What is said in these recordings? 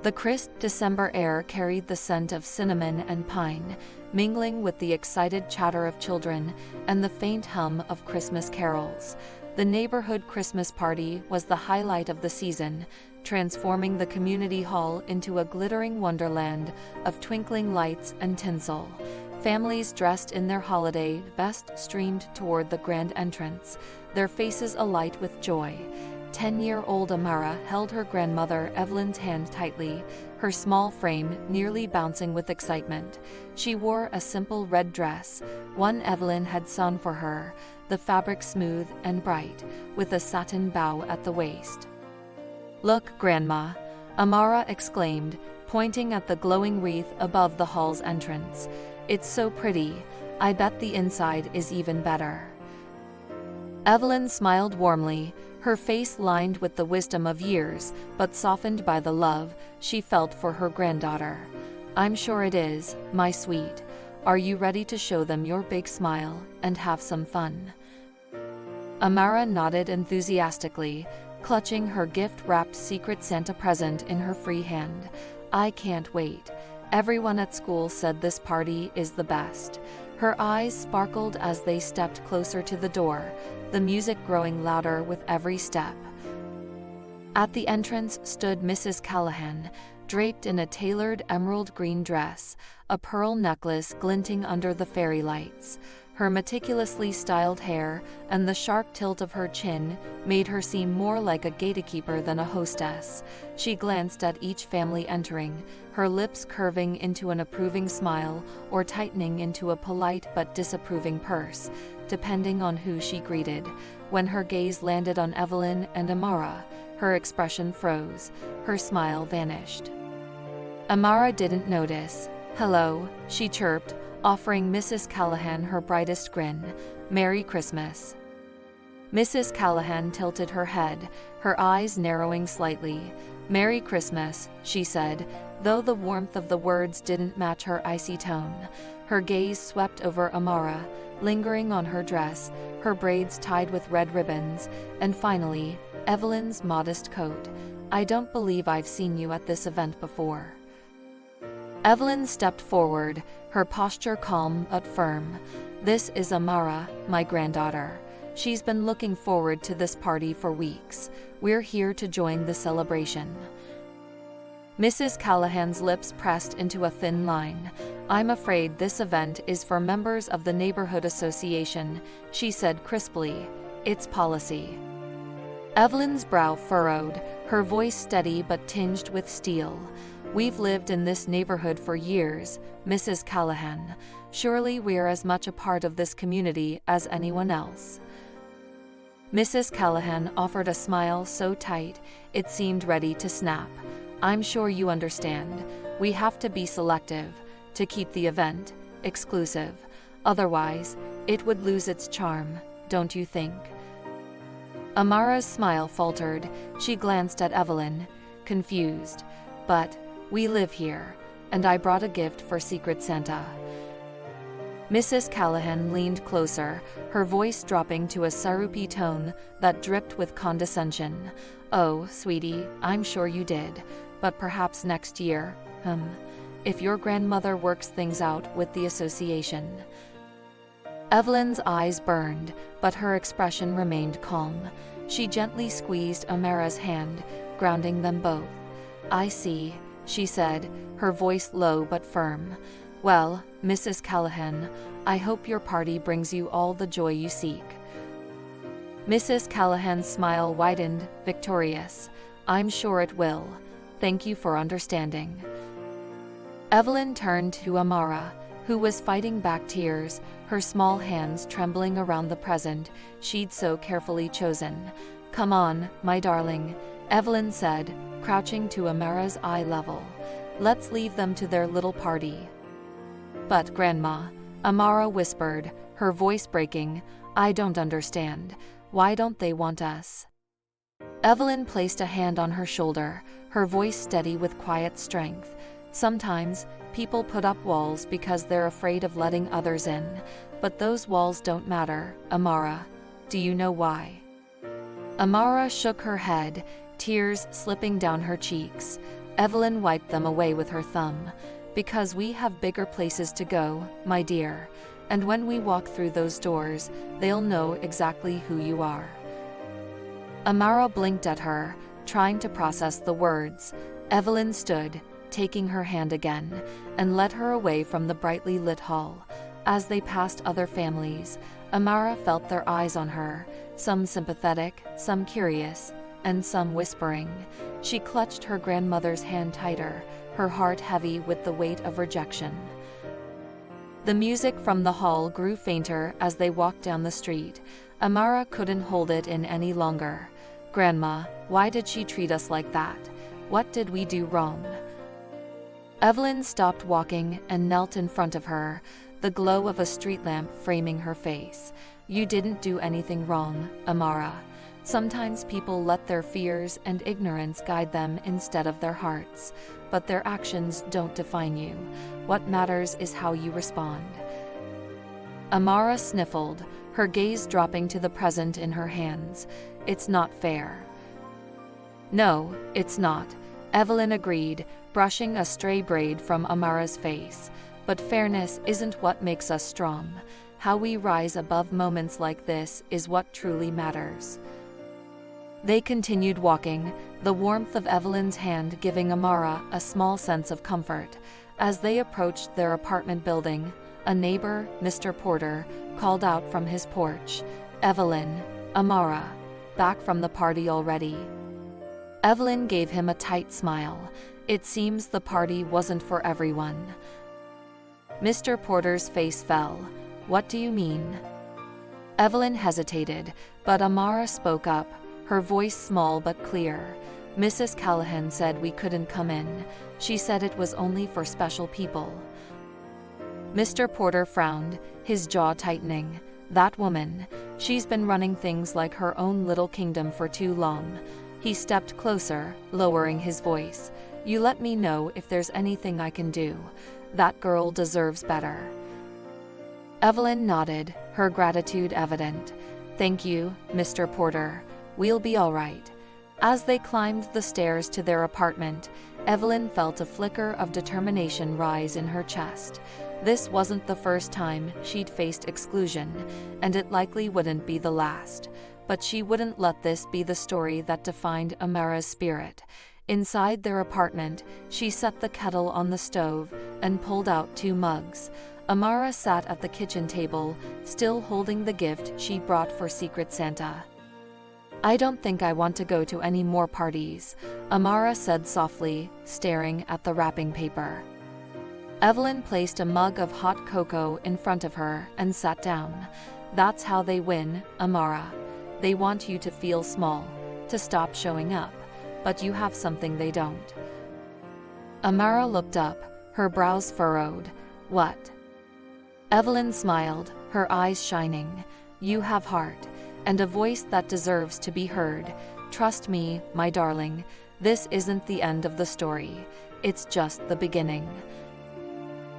The crisp December air carried the scent of cinnamon and pine, mingling with the excited chatter of children and the faint hum of Christmas carols. The neighborhood Christmas party was the highlight of the season, transforming the community hall into a glittering wonderland of twinkling lights and tinsel. Families dressed in their holiday best streamed toward the grand entrance, their faces alight with joy. 10-year-old Amara held her grandmother Evelyn's hand tightly, her small frame nearly bouncing with excitement. She wore a simple red dress, one Evelyn had sewn for her, the fabric smooth and bright, with a satin bow at the waist. "Look, Grandma," Amara exclaimed, pointing at the glowing wreath above the hall's entrance. "It's so pretty. I bet the inside is even better." Evelyn smiled warmly, her face lined with the wisdom of years, but softened by the love she felt for her granddaughter. "I'm sure it is, my sweet. Are you ready to show them your big smile and have some fun?" Amara nodded enthusiastically, clutching her gift-wrapped Secret Santa present in her free hand. "I can't wait. Everyone at school said this party is the best." Her eyes sparkled as they stepped closer to the door, the music growing louder with every step. At the entrance stood Mrs. Callahan, draped in a tailored emerald green dress, a pearl necklace glinting under the fairy lights. Her meticulously styled hair and the sharp tilt of her chin made her seem more like a gatekeeper than a hostess. She glanced at each family entering, her lips curving into an approving smile or tightening into a polite but disapproving purse, depending on who she greeted. When her gaze landed on Evelyn and Amara, her expression froze, her smile vanished. Amara didn't notice. "Hello," she chirped, offering Mrs. Callahan her brightest grin. "Merry Christmas." Mrs. Callahan tilted her head, her eyes narrowing slightly. "Merry Christmas," she said, though the warmth of the words didn't match her icy tone. Her gaze swept over Amara, lingering on her dress, her braids tied with red ribbons, and finally, Evelyn's modest coat. "I don't believe I've seen you at this event before." Evelyn stepped forward, her posture calm but firm. "This is Amara, my granddaughter. She's been looking forward to this party for weeks. We're here to join the celebration." Mrs. Callahan's lips pressed into a thin line. "I'm afraid this event is for members of the neighborhood association," she said crisply. "It's policy." Evelyn's brow furrowed, her voice steady but tinged with steel. "We've lived in this neighborhood for years, Mrs. Callahan. Surely we're as much a part of this community as anyone else." Mrs. Callahan offered a smile so tight, it seemed ready to snap. "I'm sure you understand. We have to be selective, to keep the event exclusive. Otherwise, it would lose its charm, don't you think?" Amara's smile faltered. She glanced at Evelyn, confused. "But we live here, and I brought a gift for Secret Santa." Mrs. Callahan leaned closer, her voice dropping to a syrupy tone that dripped with condescension. "Oh, sweetie, I'm sure you did. But perhaps next year, if your grandmother works things out with the association." Evelyn's eyes burned, but her expression remained calm. She gently squeezed Amara's hand, grounding them both. "I see," she said, her voice low but firm. "Well, Mrs. Callahan, I hope your party brings you all the joy you seek." Mrs. Callahan's smile widened, victorious. "I'm sure it will. Thank you for understanding." Evelyn turned to Amara, who was fighting back tears, her small hands trembling around the present she'd so carefully chosen. "Come on, my darling," Evelyn said, crouching to Amara's eye level. "Let's leave them to their little party." "But Grandma," Amara whispered, her voice breaking, "I don't understand. Why don't they want us?" Evelyn placed a hand on her shoulder, her voice steady with quiet strength. "Sometimes, people put up walls because they're afraid of letting others in. But those walls don't matter, Amara. Do you know why?" Amara shook her head, tears slipping down her cheeks. Evelyn wiped them away with her thumb. "Because we have bigger places to go, my dear. And when we walk through those doors, they'll know exactly who you are." Amara blinked at her, trying to process the words. Evelyn stood, taking her hand again, and led her away from the brightly lit hall. As they passed other families, Amara felt their eyes on her, some sympathetic, some curious, and some whispering. She clutched her grandmother's hand tighter, her heart heavy with the weight of rejection. The music from the hall grew fainter as they walked down the street. Amara couldn't hold it in any longer. "Grandma, why did she treat us like that? What did we do wrong?" Evelyn stopped walking and knelt in front of her, the glow of a street lamp framing her face. "You didn't do anything wrong, Amara. Sometimes people let their fears and ignorance guide them instead of their hearts, but their actions don't define you. What matters is how you respond." Amara sniffled, her gaze dropping to the present in her hands. "It's not fair." "No, it's not," Evelyn agreed, brushing a stray braid from Amara's face. "But fairness isn't what makes us strong. How we rise above moments like this is what truly matters." They continued walking, the warmth of Evelyn's hand giving Amara a small sense of comfort. As they approached their apartment building, a neighbor, Mr. Porter, called out from his porch, "Evelyn, Amara, back from the party already?" Evelyn gave him a tight smile. It seems the party wasn't for everyone. Mr. Porter's face fell. "What do you mean?" Evelyn hesitated, but Amara spoke up, her voice small but clear. "Mrs. Callahan said we couldn't come in. She said it was only for special people." Mr. Porter frowned, his jaw tightening. "That woman, she's been running things like her own little kingdom for too long." He stepped closer, lowering his voice. "You let me know if there's anything I can do. That girl deserves better." Evelyn nodded, her gratitude evident. "Thank you, Mr. Porter. We'll be all right." As they climbed the stairs to their apartment, Evelyn felt a flicker of determination rise in her chest. This wasn't the first time she'd faced exclusion, and it likely wouldn't be the last. But she wouldn't let this be the story that defined Amara's spirit. Inside their apartment, she set the kettle on the stove and pulled out 2 mugs. Amara sat at the kitchen table, still holding the gift she brought for Secret Santa. "I don't think I want to go to any more parties," Amara said softly, staring at the wrapping paper. Evelyn placed a mug of hot cocoa in front of her and sat down. "That's how they win, Amara. They want you to feel small, to stop showing up, but you have something they don't." Amara looked up, her brows furrowed. "What?" Evelyn smiled, her eyes shining. "You have heart, and a voice that deserves to be heard. Trust me, my darling, this isn't the end of the story. It's just the beginning."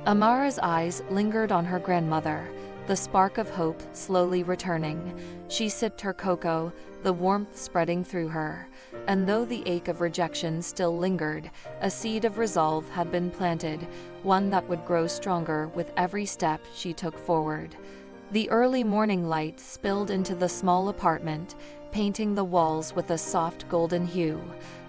Amara's eyes lingered on her grandmother, the spark of hope slowly returning. She sipped her cocoa, the warmth spreading through her. And though the ache of rejection still lingered, a seed of resolve had been planted, one that would grow stronger with every step she took forward. The early morning light spilled into the small apartment, painting the walls with a soft golden hue.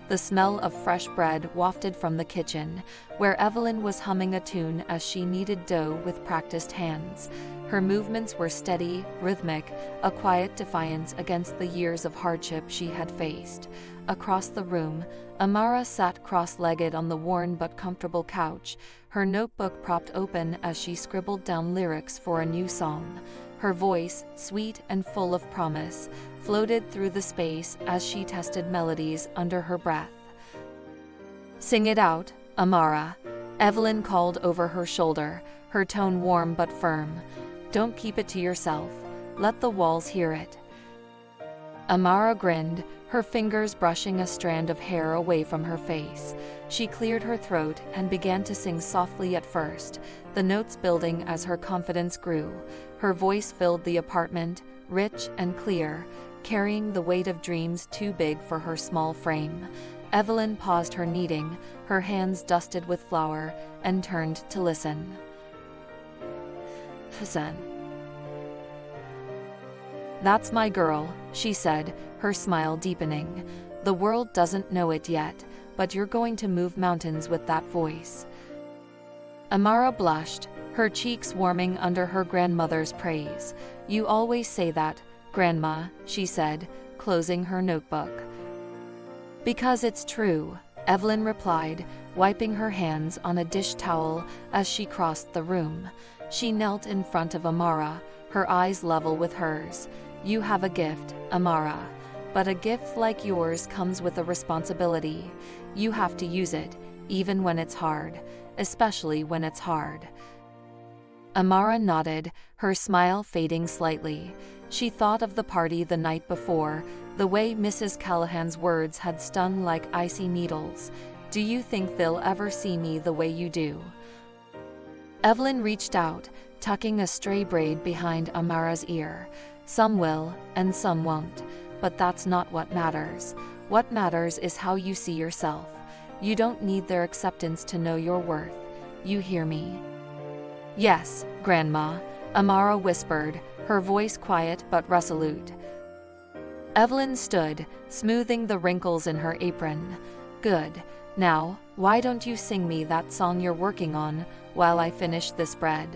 The smell of fresh bread wafted from the kitchen, where Evelyn was humming a tune as she kneaded dough with practiced hands. Her movements were steady, rhythmic, a quiet defiance against the years of hardship she had faced. Across the room, Amara sat cross-legged on the worn but comfortable couch, her notebook propped open as she scribbled down lyrics for a new song. Her voice, sweet and full of promise, floated through the space as she tested melodies under her breath. "Sing it out, Amara," Evelyn called over her shoulder, her tone warm but firm. "Don't keep it to yourself. Let the walls hear it." Amara grinned, her fingers brushing a strand of hair away from her face. She cleared her throat and began to sing softly at first, the notes building as her confidence grew. Her voice filled the apartment, rich and clear, carrying the weight of dreams too big for her small frame. Evelyn paused her kneading, her hands dusted with flour, and turned to listen. "Listen. That's my girl," she said, her smile deepening. "The world doesn't know it yet, but you're going to move mountains with that voice." Amara blushed, her cheeks warming under her grandmother's praise. "You always say that, Grandma," she said, closing her notebook. "Because it's true," Evelyn replied, wiping her hands on a dish towel as she crossed the room. She knelt in front of Amara, her eyes level with hers. "You have a gift, Amara. But a gift like yours comes with a responsibility. You have to use it, even when it's hard, especially when it's hard." Amara nodded, her smile fading slightly. She thought of the party the night before, the way Mrs. Callahan's words had stung like icy needles. "Do you think they'll ever see me the way you do?" Evelyn reached out, tucking a stray braid behind Amara's ear. "Some will, and some won't. But that's not what matters. What matters is how you see yourself. You don't need their acceptance to know your worth. You hear me?" "Yes, Grandma," Amara whispered, her voice quiet but resolute. Evelyn stood, smoothing the wrinkles in her apron. "Good. Now, why don't you sing me that song you're working on, while I finish this bread?"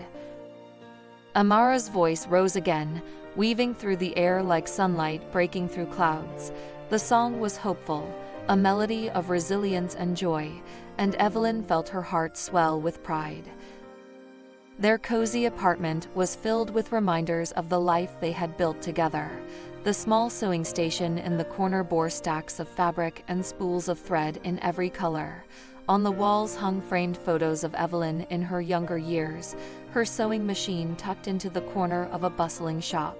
Amara's voice rose again, weaving through the air like sunlight breaking through clouds. The song was hopeful, a melody of resilience and joy, and Evelyn felt her heart swell with pride. Their cozy apartment was filled with reminders of the life they had built together. The small sewing station in the corner bore stacks of fabric and spools of thread in every color. On the walls hung framed photos of Evelyn in her younger years, her sewing machine tucked into the corner of a bustling shop.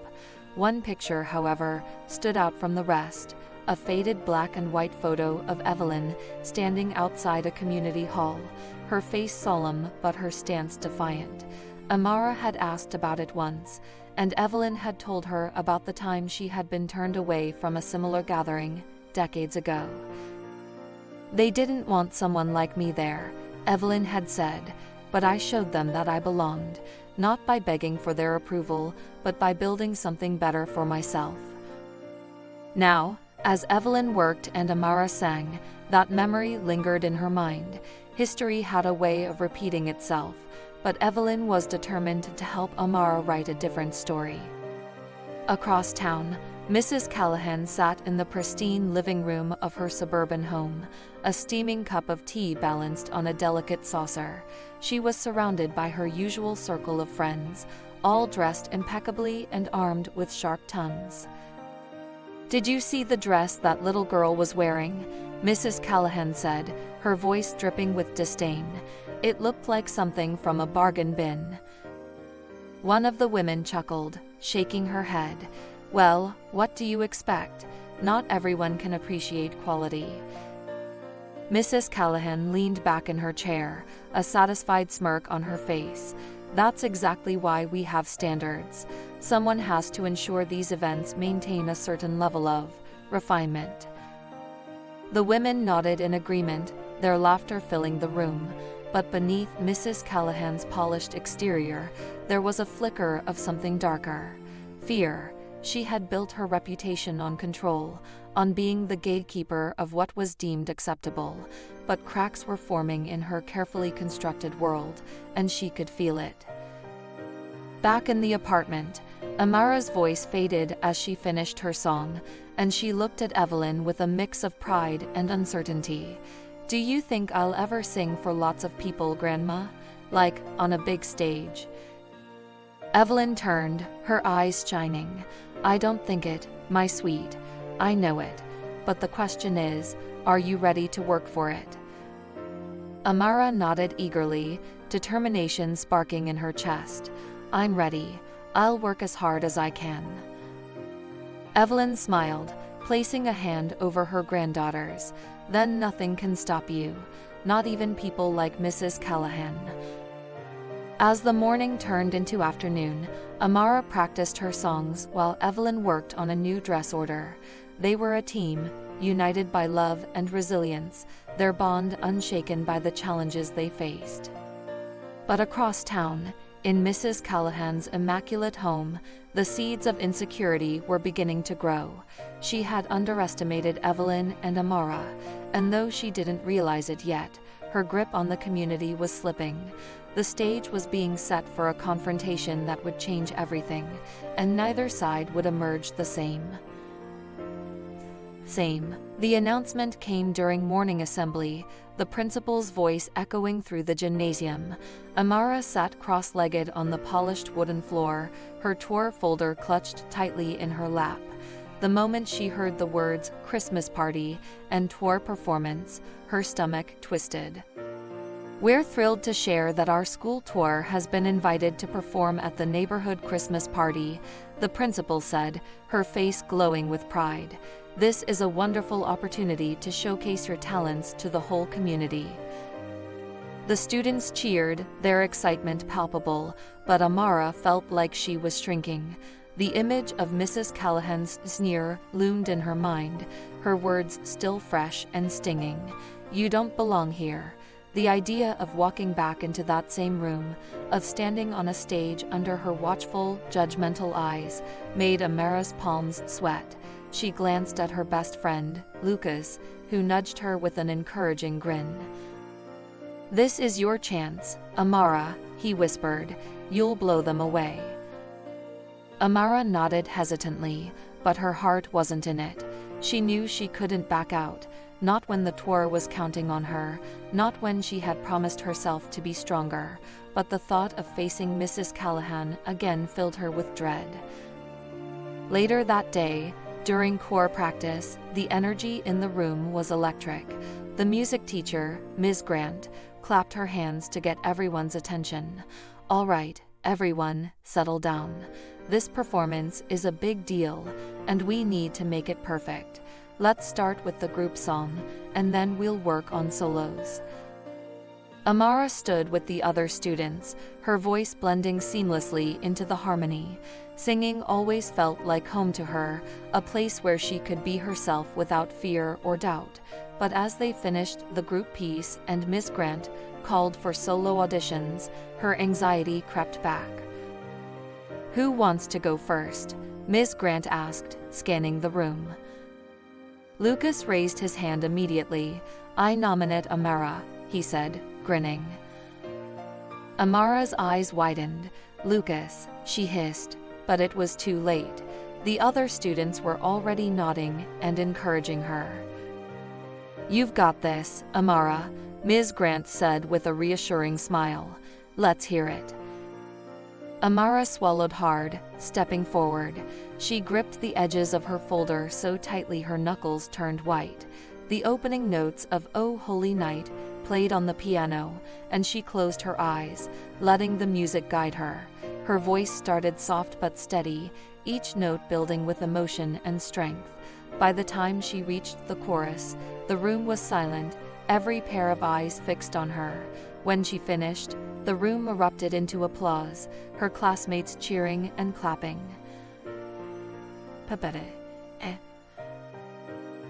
One picture, however, stood out from the rest, a faded black and white photo of Evelyn standing outside a community hall, her face solemn but her stance defiant. Amara had asked about it once, and Evelyn had told her about the time she had been turned away from a similar gathering, decades ago. "They didn't want someone like me there," Evelyn had said, "but I showed them that I belonged, not by begging for their approval, but by building something better for myself." Now, as Evelyn worked and Amara sang, that memory lingered in her mind. History had a way of repeating itself, but Evelyn was determined to help Amara write a different story. Across town, Mrs. Callahan sat in the pristine living room of her suburban home, a steaming cup of tea balanced on a delicate saucer. She was surrounded by her usual circle of friends, all dressed impeccably and armed with sharp tongues. "Did you see the dress that little girl was wearing?" Mrs. Callahan said, her voice dripping with disdain. "It looked like something from a bargain bin." One of the women chuckled, shaking her head. "Well, what do you expect? Not everyone can appreciate quality." Mrs. Callahan leaned back in her chair, a satisfied smirk on her face. "That's exactly why we have standards. Someone has to ensure these events maintain a certain level of refinement." The women nodded in agreement, their laughter filling the room. But beneath Mrs. Callahan's polished exterior, there was a flicker of something darker. Fear. She had built her reputation on control, on being the gatekeeper of what was deemed acceptable. But cracks were forming in her carefully constructed world, and she could feel it. Back in the apartment, Amara's voice faded as she finished her song, and she looked at Evelyn with a mix of pride and uncertainty. "Do you think I'll ever sing for lots of people, Grandma? Like, on a big stage?" Evelyn turned, her eyes shining. "I don't think it, my sweet. I know it. But the question is, are you ready to work for it?" Amara nodded eagerly, determination sparking in her chest. "I'm ready. I'll work as hard as I can." Evelyn smiled, placing a hand over her granddaughter's. "Then nothing can stop you, not even people like Mrs. Callahan." As the morning turned into afternoon, Amara practiced her songs while Evelyn worked on a new dress order. They were a team, united by love and resilience, their bond unshaken by the challenges they faced. But across town, in Mrs. Callahan's immaculate home, the seeds of insecurity were beginning to grow. She had underestimated Evelyn and Amara, and though she didn't realize it yet, her grip on the community was slipping. The stage was being set for a confrontation that would change everything, and neither side would emerge the same. The announcement came during morning assembly, the principal's voice echoing through the gymnasium. Amara sat cross-legged on the polished wooden floor, her tour folder clutched tightly in her lap. The moment she heard the words "Christmas party" and "tour performance," her stomach twisted. "We're thrilled to share that our school tour has been invited to perform at the neighborhood Christmas party," the principal said, her face glowing with pride. "This is a wonderful opportunity to showcase your talents to the whole community." The students cheered, their excitement palpable, but Amara felt like she was shrinking. The image of Mrs. Callahan's sneer loomed in her mind, her words still fresh and stinging. "You don't belong here." The idea of walking back into that same room, of standing on a stage under her watchful, judgmental eyes, made Amara's palms sweat. She glanced at her best friend, Lucas, who nudged her with an encouraging grin. "This is your chance, Amara," he whispered. "You'll blow them away." Amara nodded hesitantly, but her heart wasn't in it. She knew she couldn't back out, not when the tour was counting on her, not when she had promised herself to be stronger, but the thought of facing Mrs. Callahan again filled her with dread. Later that day, during corps practice, the energy in the room was electric. The music teacher, Ms. Grant, clapped her hands to get everyone's attention. "All right, everyone, settle down. This performance is a big deal, and we need to make it perfect. Let's start with the group song, and then we'll work on solos." Amara stood with the other students, her voice blending seamlessly into the harmony. Singing always felt like home to her, a place where she could be herself without fear or doubt. But as they finished the group piece and Miss Grant called for solo auditions, her anxiety crept back. "Who wants to go first?" Miss Grant asked, scanning the room. Lucas raised his hand immediately. "I nominate Amara," he said, grinning. Amara's eyes widened. "Lucas," she hissed, but it was too late. The other students were already nodding and encouraging her. "You've got this, Amara," Ms. Grant said with a reassuring smile. "Let's hear it." Amara swallowed hard, stepping forward. She gripped the edges of her folder so tightly her knuckles turned white. The opening notes of "Oh Holy Night" played on the piano, and she closed her eyes, letting the music guide her. Her voice started soft but steady, each note building with emotion and strength. By the time she reached the chorus, the room was silent, every pair of eyes fixed on her. When she finished, the room erupted into applause, her classmates cheering and clapping.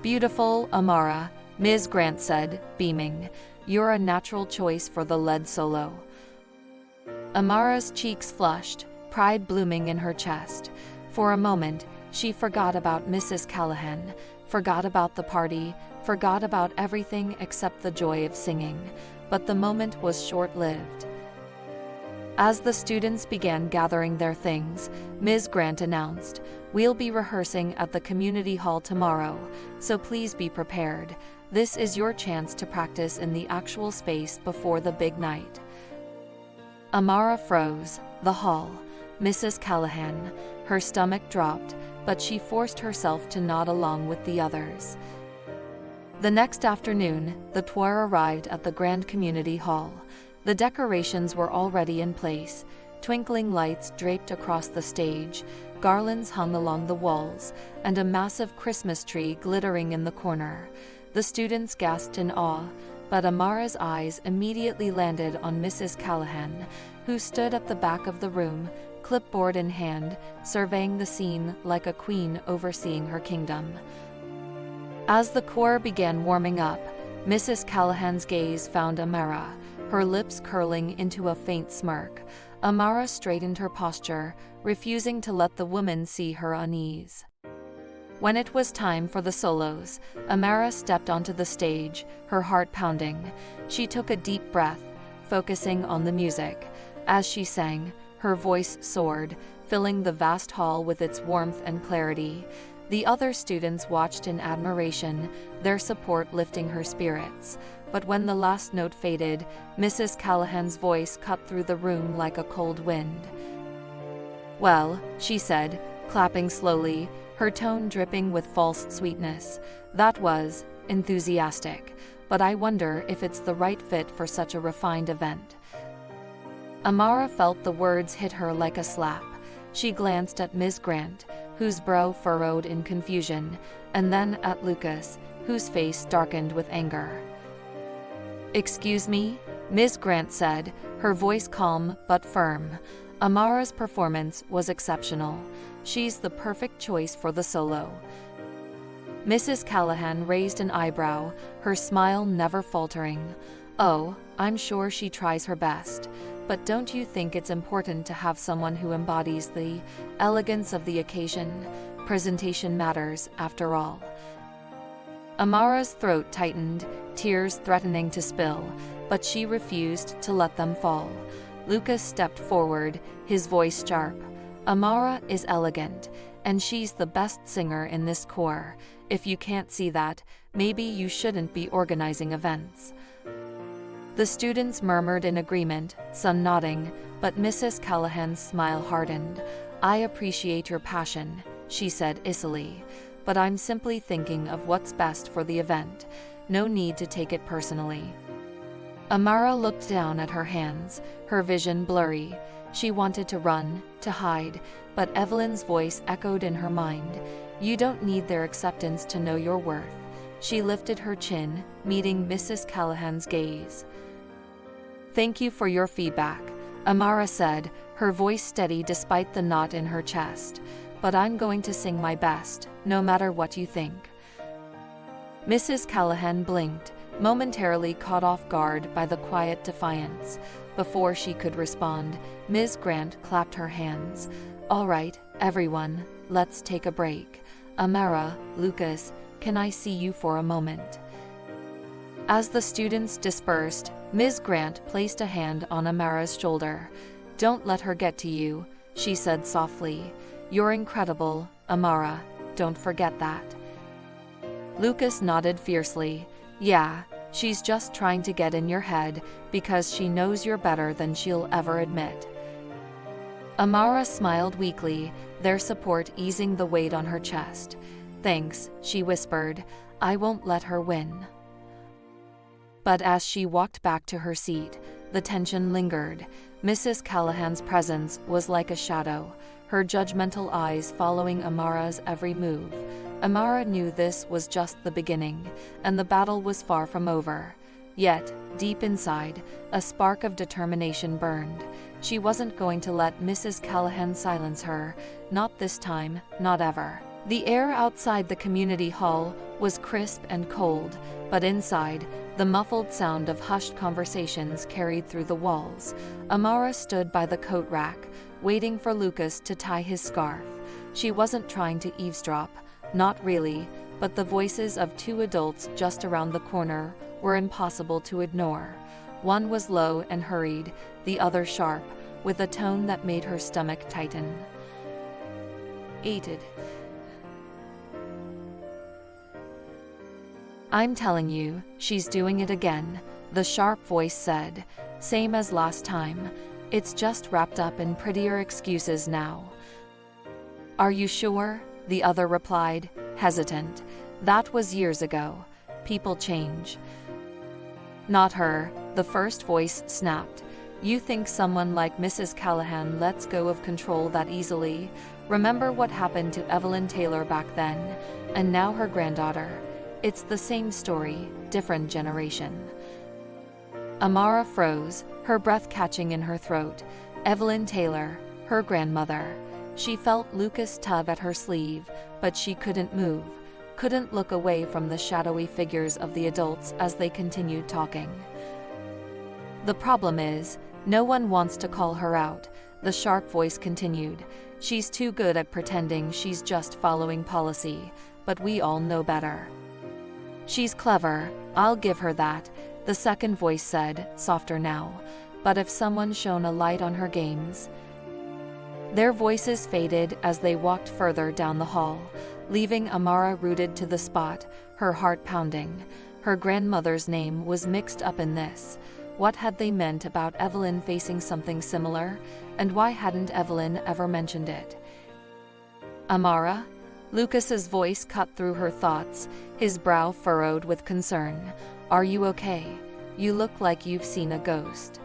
"Beautiful, Amara," Ms. Grant said, beaming. "You're a natural choice for the lead solo." Amara's cheeks flushed, pride blooming in her chest. For a moment, she forgot about Mrs. Callahan, forgot about the party, forgot about everything except the joy of singing. But the moment was short-lived. As the students began gathering their things, Ms. Grant announced, "We'll be rehearsing at the community hall tomorrow, so please be prepared. This is your chance to practice in the actual space before the big night." Amara froze. The hall. Mrs. Callahan. Her stomach dropped, but she forced herself to nod along with the others. The next afternoon, the tour arrived at the Grand Community Hall. The decorations were already in place. Twinkling lights draped across the stage, garlands hung along the walls, and a massive Christmas tree glittering in the corner. The students gasped in awe, but Amara's eyes immediately landed on Mrs. Callahan, who stood at the back of the room, clipboard in hand, surveying the scene like a queen overseeing her kingdom. As the choir began warming up, Mrs. Callahan's gaze found Amara, her lips curling into a faint smirk. Amara straightened her posture, refusing to let the woman see her unease. When it was time for the solos, Amara stepped onto the stage, her heart pounding. She took a deep breath, focusing on the music. As she sang, her voice soared, filling the vast hall with its warmth and clarity. The other students watched in admiration, their support lifting her spirits. But when the last note faded, Mrs. Callahan's voice cut through the room like a cold wind. "Well," she said, clapping slowly, her tone dripping with false sweetness, "that was enthusiastic, but I wonder if it's the right fit for such a refined event." Amara felt the words hit her like a slap. She glanced at Ms. Grant, whose brow furrowed in confusion, and then at Lucas, whose face darkened with anger. "Excuse me?" Ms. Grant said, her voice calm but firm. Amara's performance was exceptional. She's the perfect choice for the solo. Mrs. Callahan raised an eyebrow, her smile never faltering. "Oh, I'm sure she tries her best. But don't you think it's important to have someone who embodies the elegance of the occasion? Presentation matters, after all." Amara's throat tightened, tears threatening to spill, but she refused to let them fall. Lucas stepped forward, his voice sharp. "Amara is elegant, and she's the best singer in this corps. If you can't see that, maybe you shouldn't be organizing events." The students murmured in agreement, some nodding, but Mrs. Callahan's smile hardened. "I appreciate your passion," she said icily, "but I'm simply thinking of what's best for the event. No need to take it personally." Amara looked down at her hands, her vision blurry. She wanted to run, to hide, but Evelyn's voice echoed in her mind. "You don't need their acceptance to know your worth." She lifted her chin, meeting Mrs. Callahan's gaze. "Thank you for your feedback," Amara said, her voice steady despite the knot in her chest. "But I'm going to sing my best, no matter what you think." Mrs. Callahan blinked, momentarily caught off guard by the quiet defiance. Before she could respond, Ms. Grant clapped her hands. "All right, everyone, let's take a break. Amara, Lucas, can I see you for a moment?" As the students dispersed, Ms. Grant placed a hand on Amara's shoulder. "Don't let her get to you," she said softly. "You're incredible, Amara, don't forget that." Lucas nodded fiercely. "Yeah, she's just trying to get in your head because she knows you're better than she'll ever admit." Amara smiled weakly, their support easing the weight on her chest. "Thanks," she whispered. "I won't let her win." But as she walked back to her seat, the tension lingered. Mrs. Callahan's presence was like a shadow, her judgmental eyes following Amara's every move. Amara knew this was just the beginning, and the battle was far from over. Yet, deep inside, a spark of determination burned. She wasn't going to let Mrs. Callahan silence her, not this time, not ever. The air outside the community hall was crisp and cold, but inside, the muffled sound of hushed conversations carried through the walls. Amara stood by the coat rack, waiting for Lucas to tie his scarf. She wasn't trying to eavesdrop, not really, but the voices of two adults just around the corner were impossible to ignore. One was low and hurried, the other sharp, with a tone that made her stomach tighten. "Ated. I'm telling you, she's doing it again," the sharp voice said. "Same as last time. It's just wrapped up in prettier excuses now." "Are you sure?" the other replied, hesitant. "That was years ago. People change." "Not her," the first voice snapped. "You think someone like Mrs. Callahan lets go of control that easily? Remember what happened to Evelyn Taylor back then, and now her granddaughter. It's the same story, different generation." Amara froze, her breath catching in her throat. Evelyn Taylor, her grandmother. She felt Lucas tug at her sleeve, but she couldn't move. couldn't look away from the shadowy figures of the adults as they continued talking. "The problem is, no one wants to call her out," the sharp voice continued. "She's too good at pretending she's just following policy, but we all know better." "She's clever, I'll give her that," the second voice said, softer now. "But if someone shone a light on her games..." Their voices faded as they walked further down the hall, leaving Amara rooted to the spot, her heart pounding. Her grandmother's name was mixed up in this. What had they meant about Evelyn facing something similar, and why hadn't Evelyn ever mentioned it? "Amara?" Lucas's voice cut through her thoughts, his brow furrowed with concern. "Are you okay? You look like you've seen a ghost."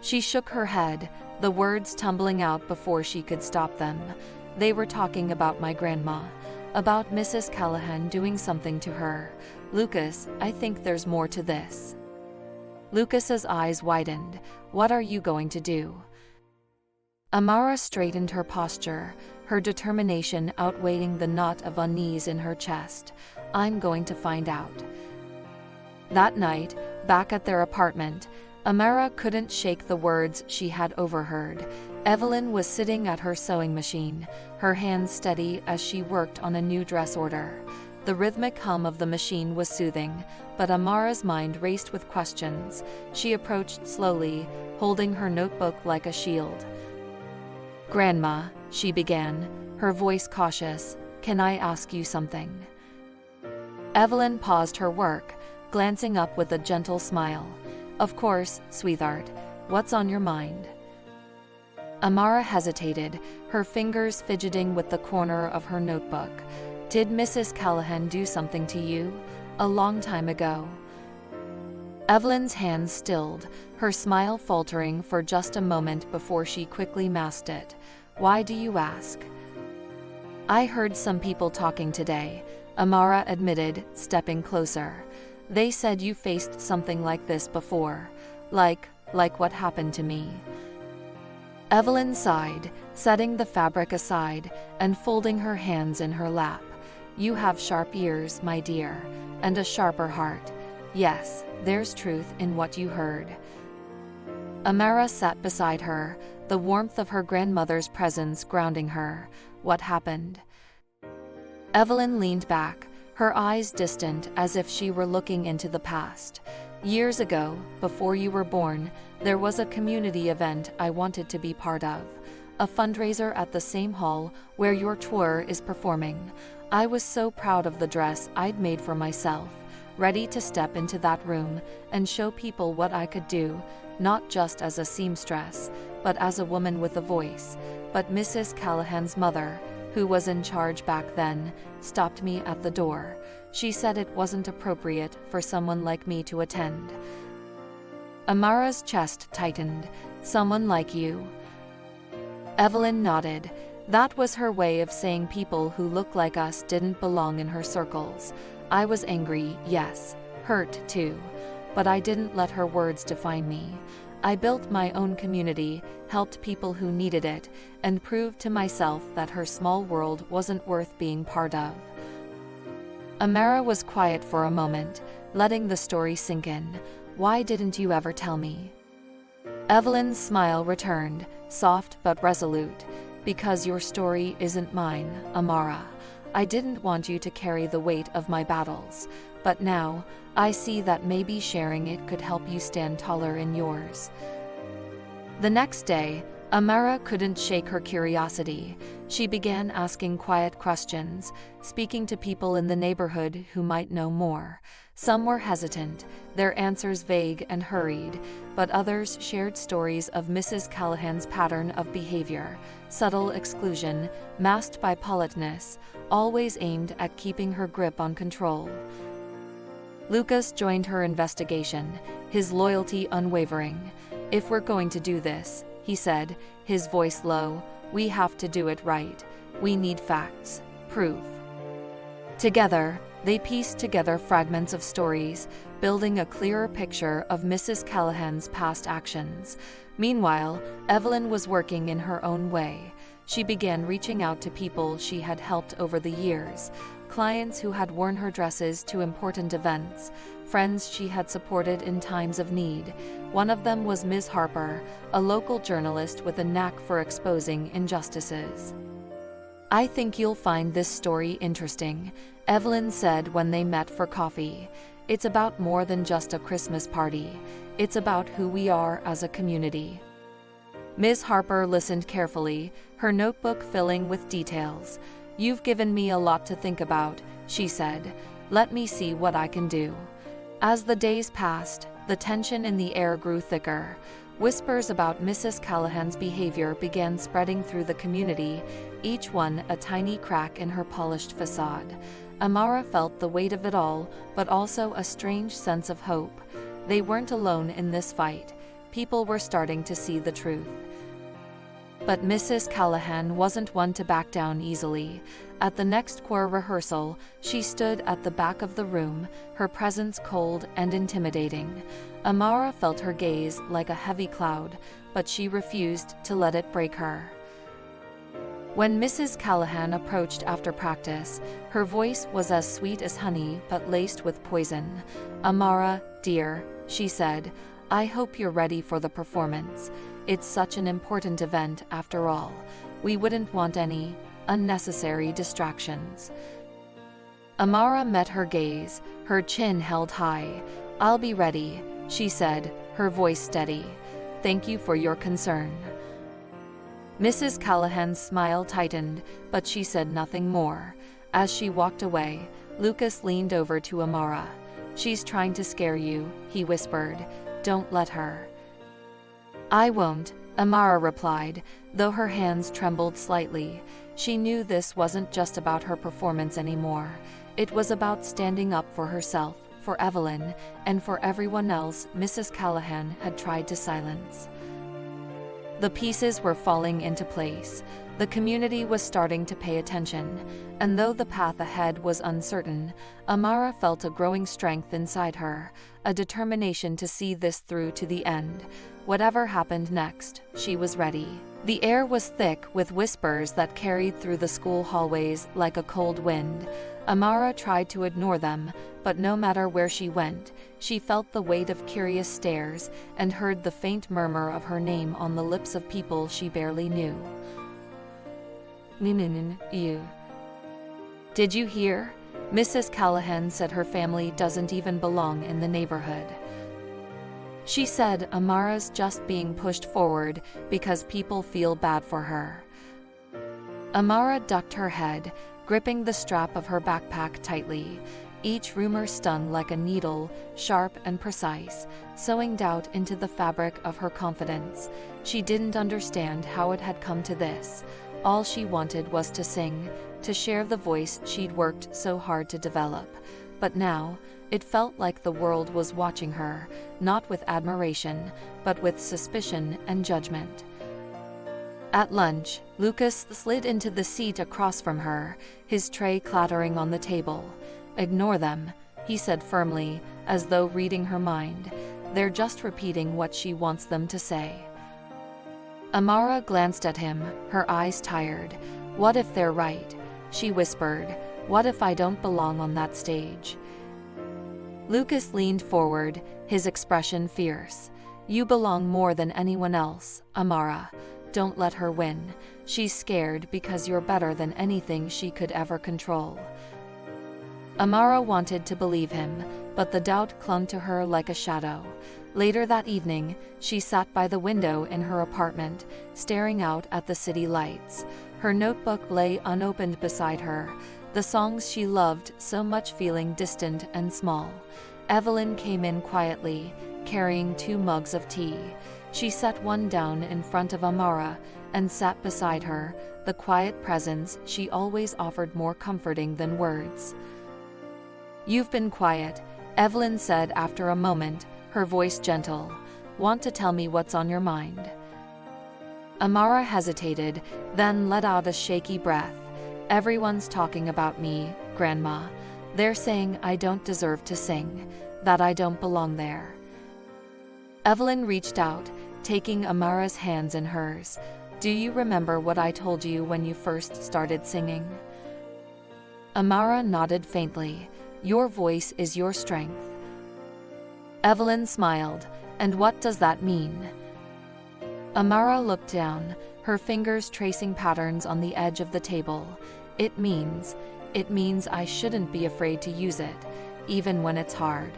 She shook her head, the words tumbling out before she could stop them. "They were talking about my grandma, about Mrs. Callahan doing something to her. Lucas, I think there's more to this." Lucas's eyes widened. "What are you going to do?" Amara straightened her posture, her determination outweighing the knot of unease in her chest. "I'm going to find out." That night, back at their apartment, Amara couldn't shake the words she had overheard. Evelyn was sitting at her sewing machine, her hands steady as she worked on a new dress order. The rhythmic hum of the machine was soothing, but Amara's mind raced with questions. She approached slowly, holding her notebook like a shield. "Grandma," she began, her voice cautious, "can I ask you something?" Evelyn paused her work, glancing up with a gentle smile. "Of course, sweetheart. What's on your mind?" Amara hesitated, her fingers fidgeting with the corner of her notebook. "Did Mrs. Callahan do something to you? A long time ago?" Evelyn's hands stilled, her smile faltering for just a moment before she quickly masked it. "Why do you ask?" "I heard some people talking today," Amara admitted, stepping closer. "They said you faced something like this before. Like what happened to me." Evelyn sighed, setting the fabric aside and folding her hands in her lap. "You have sharp ears, my dear, and a sharper heart. Yes, there's truth in what you heard." Amara sat beside her, the warmth of her grandmother's presence grounding her. "What happened?" Evelyn leaned back, her eyes distant as if she were looking into the past. "Years ago, before you were born, there was a community event I wanted to be part of. A fundraiser at the same hall where your tour is performing. I was so proud of the dress I'd made for myself, ready to step into that room and show people what I could do, not just as a seamstress, but as a woman with a voice. But Mrs. Callahan's mother, who was in charge back then, stopped me at the door. She said it wasn't appropriate for someone like me to attend." Amara's chest tightened. "Someone like you?" Evelyn nodded. That was her way of saying people who looked like us didn't belong in her circles. I was angry, yes, hurt too. But I didn't let her words define me. I built my own community, helped people who needed it, and proved to myself that her small world wasn't worth being part of. Amara was quiet for a moment, letting the story sink in. "Why didn't you ever tell me?" Evelyn's smile returned, soft but resolute. "Because your story isn't mine, Amara. I didn't want you to carry the weight of my battles, but now, I see that maybe sharing it could help you stand taller in yours." The next day, Amara couldn't shake her curiosity. She began asking quiet questions, speaking to people in the neighborhood who might know more. Some were hesitant, their answers vague and hurried, but others shared stories of Mrs. Callahan's pattern of behavior, subtle exclusion, masked by politeness, always aimed at keeping her grip on control. Lucas joined her investigation, his loyalty unwavering. "If we're going to do this," he said, his voice low, "we have to do it right. We need facts, proof." Together, they pieced together fragments of stories, building a clearer picture of Mrs. Callahan's past actions. Meanwhile, Evelyn was working in her own way. She began reaching out to people she had helped over the years, clients who had worn her dresses to important events, friends she had supported in times of need. One of them was Ms. Harper, a local journalist with a knack for exposing injustices. "I think you'll find this story interesting," Evelyn said when they met for coffee. "It's about more than just a Christmas party. It's about who we are as a community." Ms. Harper listened carefully, her notebook filling with details. "You've given me a lot to think about," she said. "Let me see what I can do." As the days passed, the tension in the air grew thicker. Whispers about Mrs. Callahan's behavior began spreading through the community, each one a tiny crack in her polished facade. Amara felt the weight of it all, but also a strange sense of hope. They weren't alone in this fight. People were starting to see the truth. But Mrs. Callahan wasn't one to back down easily. At the next choir rehearsal, she stood at the back of the room, her presence cold and intimidating. Amara felt her gaze like a heavy cloud, but she refused to let it break her. When Mrs. Callahan approached after practice, her voice was as sweet as honey but laced with poison. "Amara, dear," she said, "I hope you're ready for the performance. It's such an important event after all. We wouldn't want any unnecessary distractions." Amara met her gaze, her chin held high. "I'll be ready," she said, her voice steady. "Thank you for your concern." Mrs. Callahan's smile tightened, but she said nothing more. As she walked away, Lucas leaned over to Amara. "She's trying to scare you," he whispered. "Don't let her." "I won't," Amara replied, though her hands trembled slightly. She knew this wasn't just about her performance anymore. It was about standing up for herself, for Evelyn, and for everyone else Mrs. Callahan had tried to silence. The pieces were falling into place. The community was starting to pay attention, and though the path ahead was uncertain, Amara felt a growing strength inside her, a determination to see this through to the end. Whatever happened next, she was ready. The air was thick with whispers that carried through the school hallways like a cold wind. Amara tried to ignore them, but no matter where she went, she felt the weight of curious stares and heard the faint murmur of her name on the lips of people she barely knew. "You. Did you hear? Mrs. Callahan said her family doesn't even belong in the neighborhood." She said Amara's just being pushed forward because people feel bad for her. Amara ducked her head, gripping the strap of her backpack tightly. Each rumor stung like a needle, sharp and precise, sewing doubt into the fabric of her confidence. She didn't understand how it had come to this. All she wanted was to sing, to share the voice she'd worked so hard to develop. But now, it felt like the world was watching her, not with admiration, but with suspicion and judgment. At lunch, Lucas slid into the seat across from her, his tray clattering on the table. "Ignore them," he said firmly, as though reading her mind. "They're just repeating what she wants them to say." Amara glanced at him, her eyes tired. "What if they're right?" she whispered. "What if I don't belong on that stage?" Lucas leaned forward, his expression fierce. "You belong more than anyone else, Amara. Don't let her win. She's scared because you're better than anything she could ever control." Amara wanted to believe him, but the doubt clung to her like a shadow. Later that evening, she sat by the window in her apartment, staring out at the city lights. Her notebook lay unopened beside her, the songs she loved so much feeling distant and small. Evelyn came in quietly, carrying 2 mugs of tea. She set one down in front of Amara and sat beside her, the quiet presence she always offered more comforting than words. "You've been quiet," Evelyn said after a moment, her voice gentle. "Want to tell me what's on your mind?" Amara hesitated, then let out a shaky breath. "Everyone's talking about me, Grandma. They're saying I don't deserve to sing, that I don't belong there." Evelyn reached out, taking Amara's hands in hers. "Do you remember what I told you when you first started singing?" Amara nodded faintly. Your voice is your strength. Evelyn smiled. And what does that mean? Amara looked down, her fingers tracing patterns on the edge of the table. It means I shouldn't be afraid to use it, even when it's hard.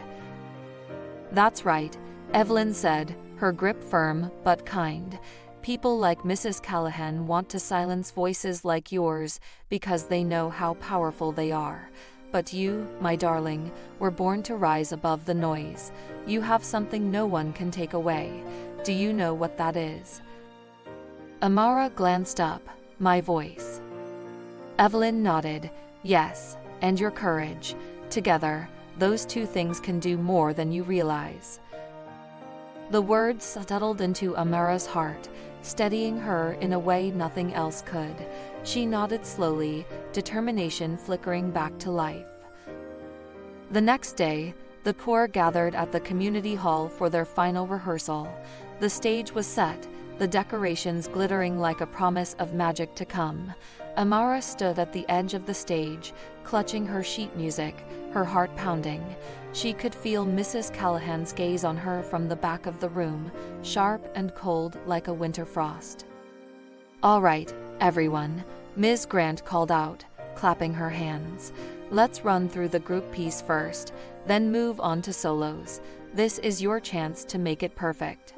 That's right, Evelyn said, her grip firm but kind. People like Mrs. Callahan want to silence voices like yours because they know how powerful they are. But you, my darling, were born to rise above the noise. You have something no one can take away. Do you know what that is? Amara glanced up. My voice. Evelyn nodded. Yes, and your courage. Together, those two things can do more than you realize. The words settled into Amara's heart, steadying her in a way nothing else could. She nodded slowly, determination flickering back to life. The next day, the corps gathered at the community hall for their final rehearsal. The stage was set, the decorations glittering like a promise of magic to come. Amara stood at the edge of the stage, clutching her sheet music, her heart pounding. She could feel Mrs. Callahan's gaze on her from the back of the room, sharp and cold like a winter frost. All right, everyone, Ms. Grant called out, clapping her hands. Let's run through the group piece first, then move on to solos. This is your chance to make it perfect.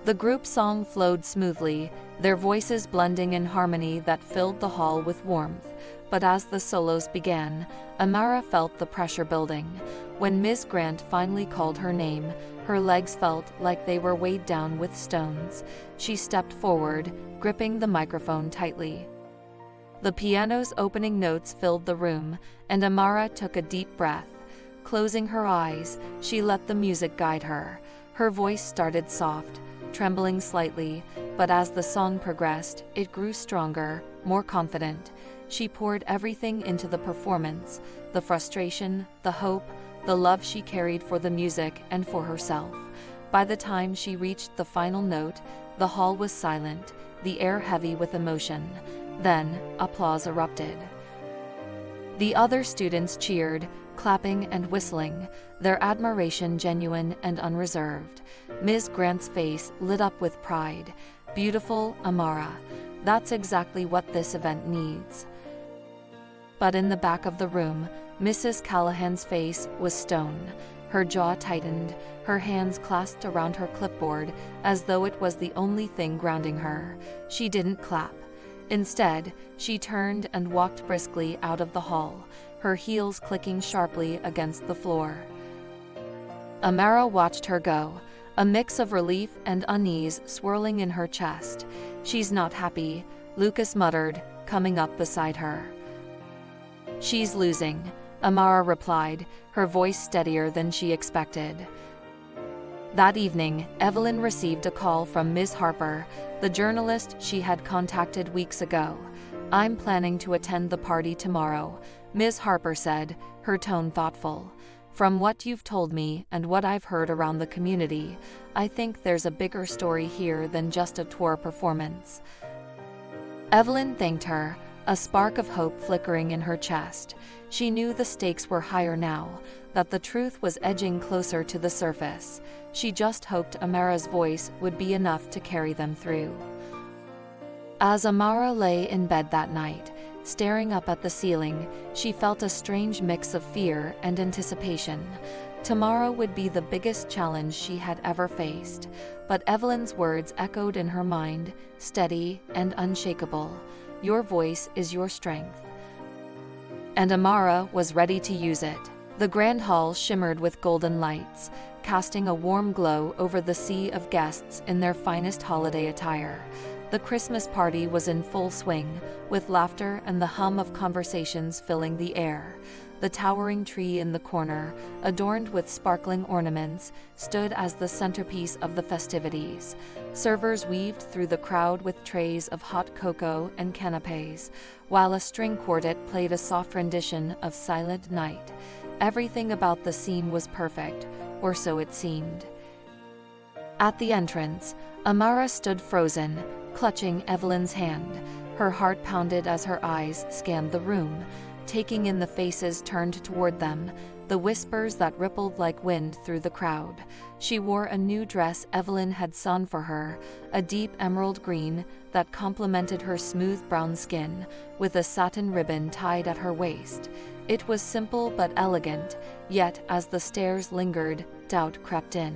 The group song flowed smoothly, their voices blending in harmony that filled the hall with warmth. But as the solos began, Amara felt the pressure building. When Ms. Grant finally called her name, her legs felt like they were weighed down with stones. She stepped forward, gripping the microphone tightly. The piano's opening notes filled the room, and Amara took a deep breath. Closing her eyes, she let the music guide her. Her voice started soft, trembling slightly, but as the song progressed, it grew stronger, more confident. She poured everything into the performance, the frustration, the hope, the love she carried for the music and for herself. By the time she reached the final note, the hall was silent, the air heavy with emotion. Then, applause erupted. The other students cheered, clapping and whistling, their admiration genuine and unreserved. Ms. Grant's face lit up with pride. Beautiful, Amara. That's exactly what this event needs. But in the back of the room, Mrs. Callahan's face was stone. Her jaw tightened, her hands clasped around her clipboard, as though it was the only thing grounding her. She didn't clap. Instead, she turned and walked briskly out of the hall, her heels clicking sharply against the floor. Amara watched her go, a mix of relief and unease swirling in her chest. She's not happy, Lucas muttered, coming up beside her. She's losing, Amara replied, her voice steadier than she expected. That evening, Evelyn received a call from Ms. Harper, the journalist she had contacted weeks ago. I'm planning to attend the party tomorrow, Ms. Harper said, her tone thoughtful. From what you've told me and what I've heard around the community, I think there's a bigger story here than just a tour performance. Evelyn thanked her, a spark of hope flickering in her chest. She knew the stakes were higher now, that the truth was edging closer to the surface. She just hoped Amara's voice would be enough to carry them through. As Amara lay in bed that night, staring up at the ceiling, she felt a strange mix of fear and anticipation. Tomorrow would be the biggest challenge she had ever faced, but Evelyn's words echoed in her mind, steady and unshakable. Your voice is your strength. And Amara was ready to use it. The grand hall shimmered with golden lights, casting a warm glow over the sea of guests in their finest holiday attire. The Christmas party was in full swing, with laughter and the hum of conversations filling the air. The towering tree in the corner, adorned with sparkling ornaments, stood as the centerpiece of the festivities. Servers weaved through the crowd with trays of hot cocoa and canapés, while a string quartet played a soft rendition of Silent Night. Everything about the scene was perfect, or so it seemed. At the entrance, Amara stood frozen, clutching Evelyn's hand. Her heart pounded as her eyes scanned the room. taking in the faces turned toward them, the whispers that rippled like wind through the crowd. She wore a new dress Evelyn had sewn for her, a deep emerald green that complemented her smooth brown skin, with a satin ribbon tied at her waist. It was simple but elegant, yet as the stairs lingered, doubt crept in.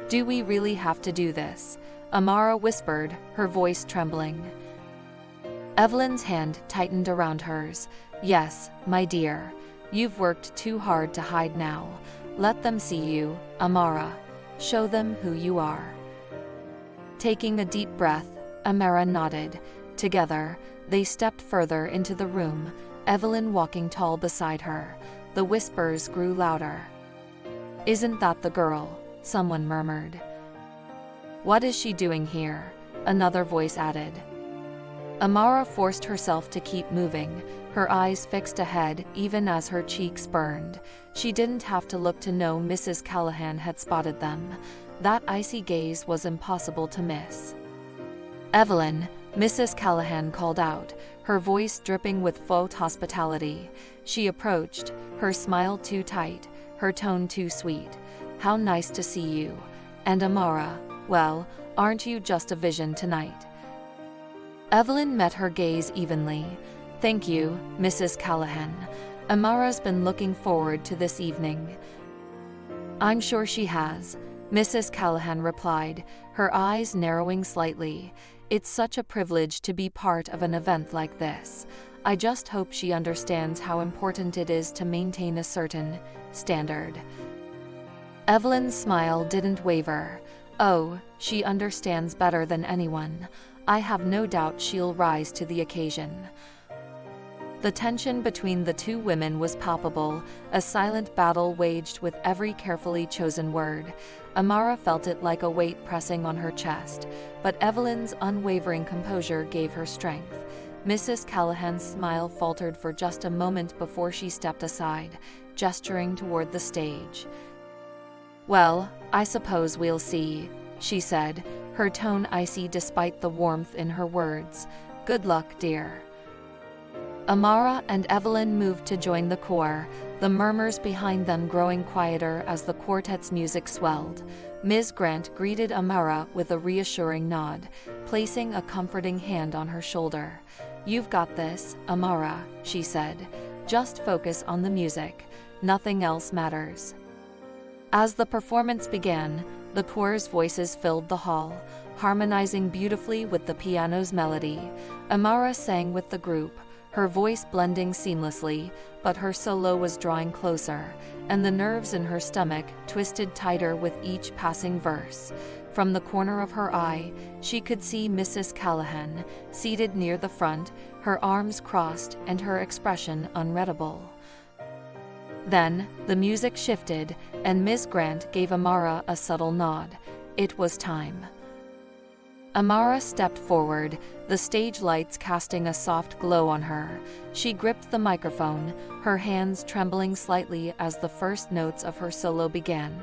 "Do we really have to do this?" Amara whispered, her voice trembling. Evelyn's hand tightened around hers. "Yes, my dear. You've worked too hard to hide now. Let them see you, Amara. Show them who you are." Taking a deep breath, Amara nodded. Together, they stepped further into the room, Evelyn walking tall beside her. The whispers grew louder. "Isn't that the girl?" someone murmured. "What is she doing here?" another voice added. Amara forced herself to keep moving, her eyes fixed ahead even as her cheeks burned. She didn't have to look to know Mrs. Callahan had spotted them. That icy gaze was impossible to miss. "Evelyn," Mrs. Callahan called out, her voice dripping with faux hospitality. She approached, her smile too tight, her tone too sweet. "How nice to see you. And Amara, well, aren't you just a vision tonight?" Evelyn met her gaze evenly. "Thank you, Mrs. Callahan. Amara's been looking forward to this evening." "I'm sure she has," Mrs. Callahan replied, her eyes narrowing slightly. "It's such a privilege to be part of an event like this. I just hope she understands how important it is to maintain a certain standard." Evelyn's smile didn't waver. "Oh, she understands better than anyone. I have no doubt she'll rise to the occasion." The tension between the two women was palpable, a silent battle waged with every carefully chosen word. Amara felt it like a weight pressing on her chest, but Evelyn's unwavering composure gave her strength. Mrs. Callahan's smile faltered for just a moment before she stepped aside, gesturing toward the stage. "Well, I suppose we'll see," she said, her tone icy despite the warmth in her words. "Good luck, dear." Amara and Evelyn moved to join the choir, the murmurs behind them growing quieter as the quartet's music swelled. Ms. Grant greeted Amara with a reassuring nod, placing a comforting hand on her shoulder. "You've got this, Amara," she said. "Just focus on the music. Nothing else matters." As the performance began, the choir's voices filled the hall, harmonizing beautifully with the piano's melody. Amara sang with the group, her voice blending seamlessly, but her solo was drawing closer, and the nerves in her stomach twisted tighter with each passing verse. From the corner of her eye, she could see Mrs. Callahan, seated near the front, her arms crossed and her expression unreadable. Then, the music shifted, and Ms. Grant gave Amara a subtle nod. It was time. Amara stepped forward, the stage lights casting a soft glow on her. She gripped the microphone, her hands trembling slightly as the first notes of her solo began.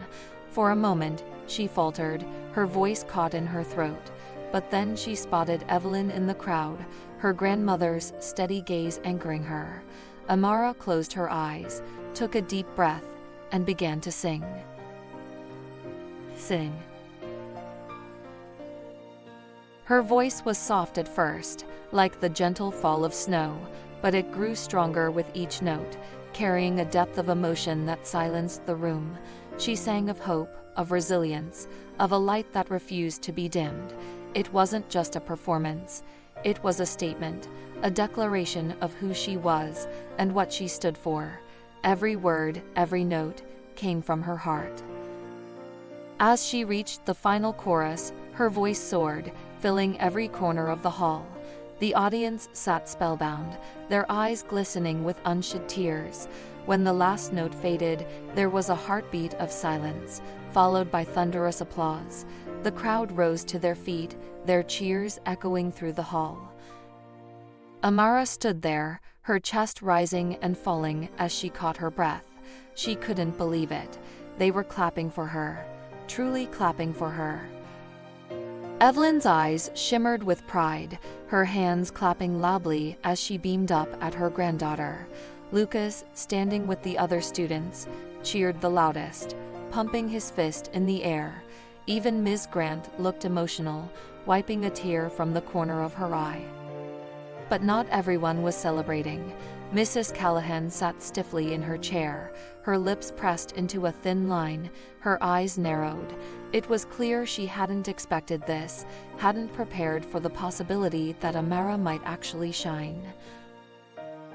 For a moment, she faltered, her voice caught in her throat. But then she spotted Evelyn in the crowd, her grandmother's steady gaze anchoring her. Amara closed her eyes, took a deep breath, and began to sing. Sing. Her voice was soft at first, like the gentle fall of snow, but it grew stronger with each note, carrying a depth of emotion that silenced the room. She sang of hope, of resilience, of a light that refused to be dimmed. It wasn't just a performance. It was a statement, a declaration of who she was and what she stood for. Every word, every note, came from her heart. As she reached the final chorus, her voice soared, filling every corner of the hall. The audience sat spellbound, their eyes glistening with unshed tears. When the last note faded, there was a heartbeat of silence, followed by thunderous applause. The crowd rose to their feet, their cheers echoing through the hall. Amara stood there, her chest rising and falling as she caught her breath. She couldn't believe it. They were clapping for her, truly clapping for her. Evelyn's eyes shimmered with pride, her hands clapping loudly as she beamed up at her granddaughter. Lucas, standing with the other students, cheered the loudest, pumping his fist in the air. Even Ms. Grant looked emotional, wiping a tear from the corner of her eye. But not everyone was celebrating. Mrs. Callahan sat stiffly in her chair, her lips pressed into a thin line, her eyes narrowed. It was clear she hadn't expected this, hadn't prepared for the possibility that Amara might actually shine.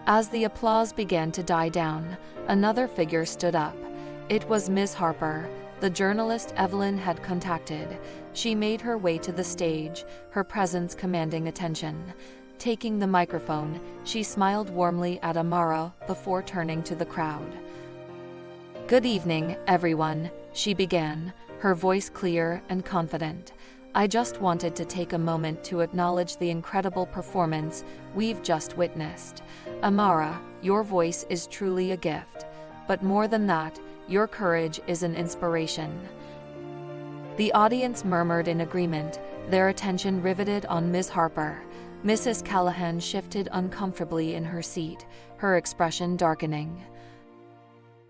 As the applause began to die down, another figure stood up. It was Ms. Harper, the journalist Evelyn had contacted. She made her way to the stage, her presence commanding attention. Taking the microphone, she smiled warmly at Amara before turning to the crowd. "Good evening, everyone," she began, her voice clear and confident. "I just wanted to take a moment to acknowledge the incredible performance we've just witnessed. Amara, your voice is truly a gift. But more than that, your courage is an inspiration." The audience murmured in agreement, their attention riveted on Ms. Harper. Mrs. Callahan shifted uncomfortably in her seat, her expression darkening.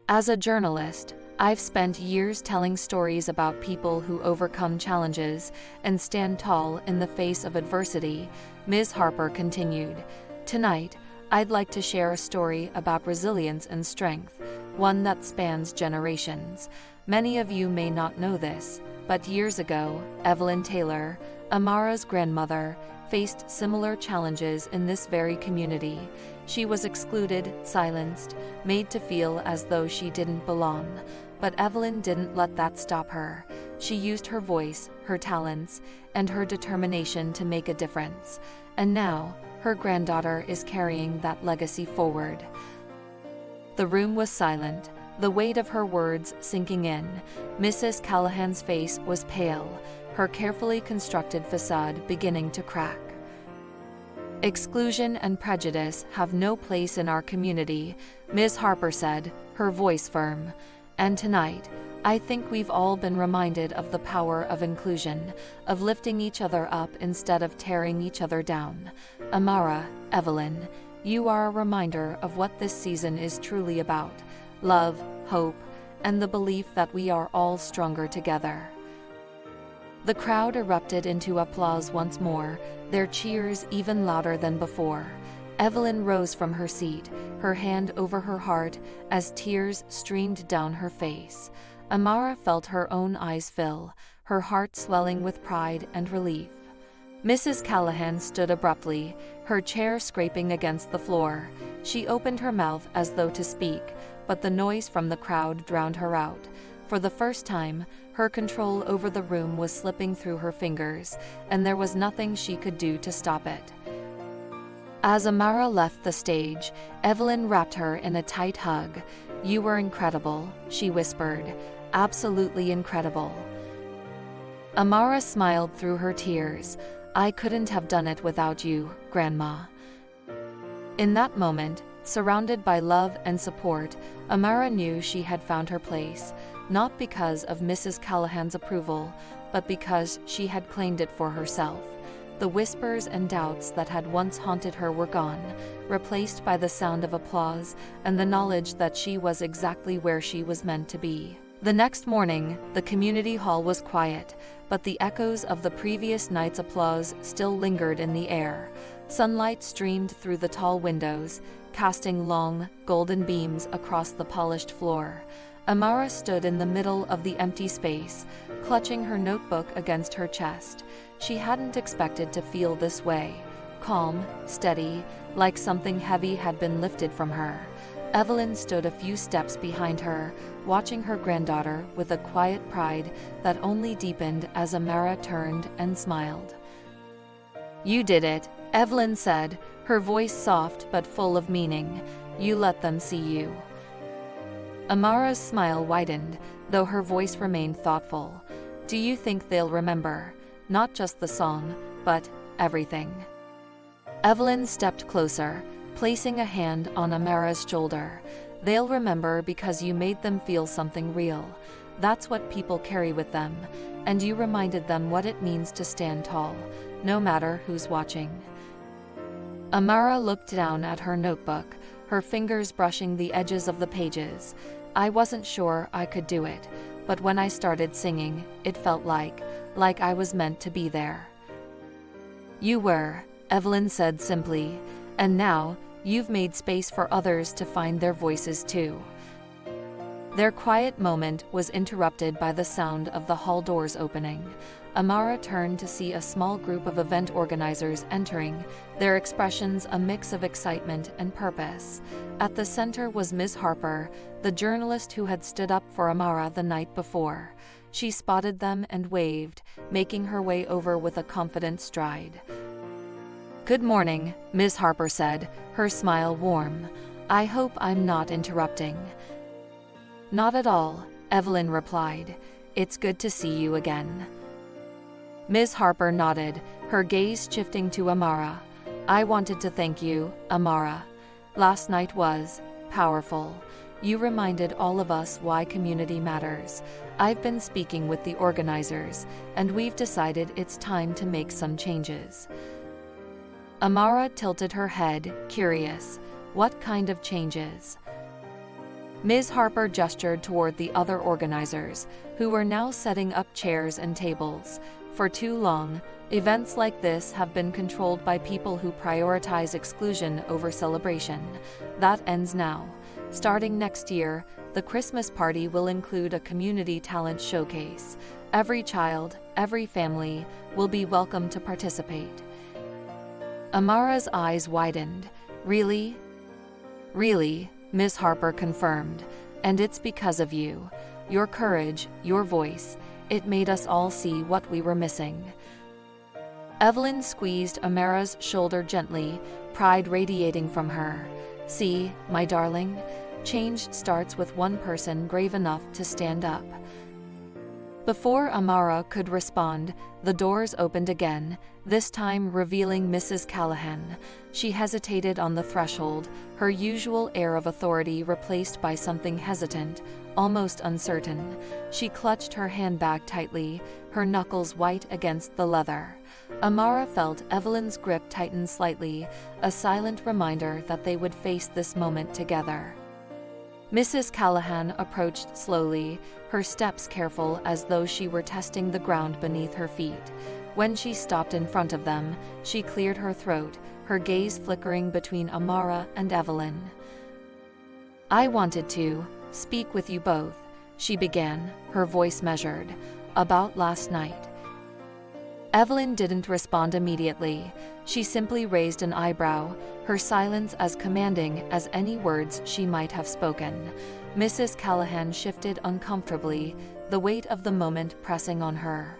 "As a journalist, I've spent years telling stories about people who overcome challenges and stand tall in the face of adversity," Ms. Harper continued. "Tonight, I'd like to share a story about resilience and strength, one that spans generations. Many of you may not know this, but years ago, Evelyn Taylor, Amara's grandmother, faced similar challenges in this very community. She was excluded, silenced, made to feel as though she didn't belong. But Evelyn didn't let that stop her. She used her voice, her talents, and her determination to make a difference. And now, her granddaughter is carrying that legacy forward." The room was silent, the weight of her words sinking in. Mrs. Callahan's face was pale, her carefully constructed facade beginning to crack. "Exclusion and prejudice have no place in our community," Ms. Harper said, her voice firm. "And tonight, I think we've all been reminded of the power of inclusion, of lifting each other up instead of tearing each other down. Amara, Evelyn, you are a reminder of what this season is truly about: love, hope, and the belief that we are all stronger together." The crowd erupted into applause once more, their cheers even louder than before. Evelyn rose from her seat, her hand over her heart, as tears streamed down her face. Amara felt her own eyes fill, her heart swelling with pride and relief. Mrs. Callahan stood abruptly, her chair scraping against the floor. She opened her mouth as though to speak, but the noise from the crowd drowned her out. For the first time, her control over the room was slipping through her fingers, and there was nothing she could do to stop it. As Amara left the stage, Evelyn wrapped her in a tight hug. "You were incredible," she whispered. "Absolutely incredible." Amara smiled through her tears. "I couldn't have done it without you, Grandma." In that moment, surrounded by love and support, Amara knew she had found her place, not because of Mrs. Callahan's approval, but because she had claimed it for herself. The whispers and doubts that had once haunted her were gone, replaced by the sound of applause and the knowledge that she was exactly where she was meant to be. The next morning, the community hall was quiet, but the echoes of the previous night's applause still lingered in the air. Sunlight streamed through the tall windows, casting long, golden beams across the polished floor. Amara stood in the middle of the empty space, clutching her notebook against her chest. She hadn't expected to feel this way, calm, steady, like something heavy had been lifted from her. Evelyn stood a few steps behind her, watching her granddaughter with a quiet pride that only deepened as Amara turned and smiled. "You did it," Evelyn said, her voice soft but full of meaning. "You let them see you." Amara's smile widened, though her voice remained thoughtful. "Do you think they'll remember? Not just the song, but everything?" Evelyn stepped closer, placing a hand on Amara's shoulder. "They'll remember because you made them feel something real. That's what people carry with them. and you reminded them what it means to stand tall, no matter who's watching. Amara looked down at her notebook, her fingers brushing the edges of the pages. I wasn't sure I could do it, but when I started singing, it felt like I was meant to be there. You were, Evelyn said simply, and now, you've made space for others to find their voices too. Their quiet moment was interrupted by the sound of the hall doors opening. Amara turned to see a small group of event organizers entering, their expressions a mix of excitement and purpose. At the center was Ms. Harper, the journalist who had stood up for Amara the night before. She spotted them and waved, making her way over with a confident stride. "Good morning," Ms. Harper said, her smile warm. "I hope I'm not interrupting." "Not at all," Evelyn replied. "It's good to see you again." Ms. Harper nodded, her gaze shifting to Amara. "I wanted to thank you, Amara. Last night was powerful. You reminded all of us why community matters. I've been speaking with the organizers, and we've decided it's time to make some changes." Amara tilted her head, curious. What kind of changes? Ms. Harper gestured toward the other organizers, who were now setting up chairs and tables. For too long, events like this have been controlled by people who prioritize exclusion over celebration. That ends now. Starting next year, the Christmas party will include a community talent showcase. Every child, every family, will be welcome to participate. Amara's eyes widened. "Really?" "Really," Ms. Harper confirmed. "And it's because of you. Your courage, your voice. It made us all see what we were missing." Evelyn squeezed Amara's shoulder gently, pride radiating from her. "See, my darling, change starts with one person brave enough to stand up." Before Amara could respond, the doors opened again, this time revealing Mrs. Callahan. She hesitated on the threshold, her usual air of authority replaced by something hesitant, almost uncertain. She clutched her handbag tightly, her knuckles white against the leather. Amara felt Evelyn's grip tighten slightly, a silent reminder that they would face this moment together. Mrs. Callahan approached slowly, her steps careful as though she were testing the ground beneath her feet. When she stopped in front of them, she cleared her throat, her gaze flickering between Amara and Evelyn. "I wanted to speak with you both," she began, her voice measured, "about last night." Evelyn didn't respond immediately. She simply raised an eyebrow, her silence as commanding as any words she might have spoken. Mrs. Callahan shifted uncomfortably, the weight of the moment pressing on her.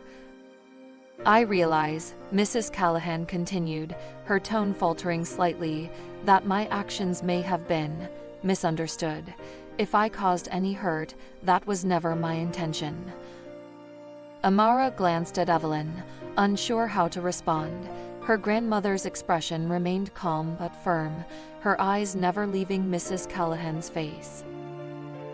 "I realize," Mrs. Callahan continued, her tone faltering slightly, "that my actions may have been misunderstood. If I caused any hurt, that was never my intention." Amara glanced at Evelyn, unsure how to respond. Her grandmother's expression remained calm but firm, her eyes never leaving Mrs. Callahan's face.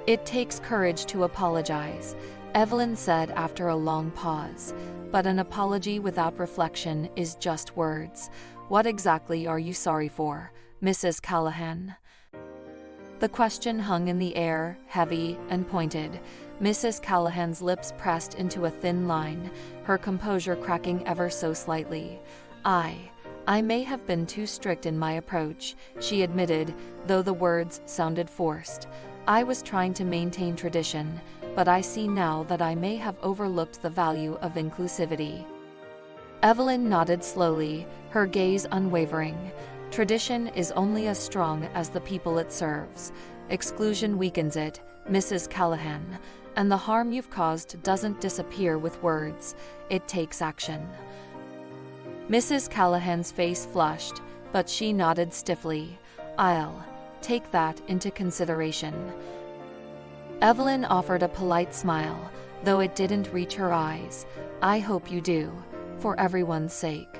"It takes courage to apologize," Evelyn said after a long pause. "But an apology without reflection is just words. What exactly are you sorry for, Mrs. Callahan?" The question hung in the air, heavy and pointed. Mrs. Callahan's lips pressed into a thin line, her composure cracking ever so slightly. I may have been too strict in my approach," she admitted, though the words sounded forced. "I was trying to maintain tradition, but I see now that I may have overlooked the value of inclusivity." Evelyn nodded slowly, her gaze unwavering. "Tradition is only as strong as the people it serves. Exclusion weakens it, Mrs. Callahan, and the harm you've caused doesn't disappear with words, it takes action." Mrs. Callahan's face flushed, but she nodded stiffly. "I'll take that into consideration." Evelyn offered a polite smile, though it didn't reach her eyes. "I hope you do, for everyone's sake."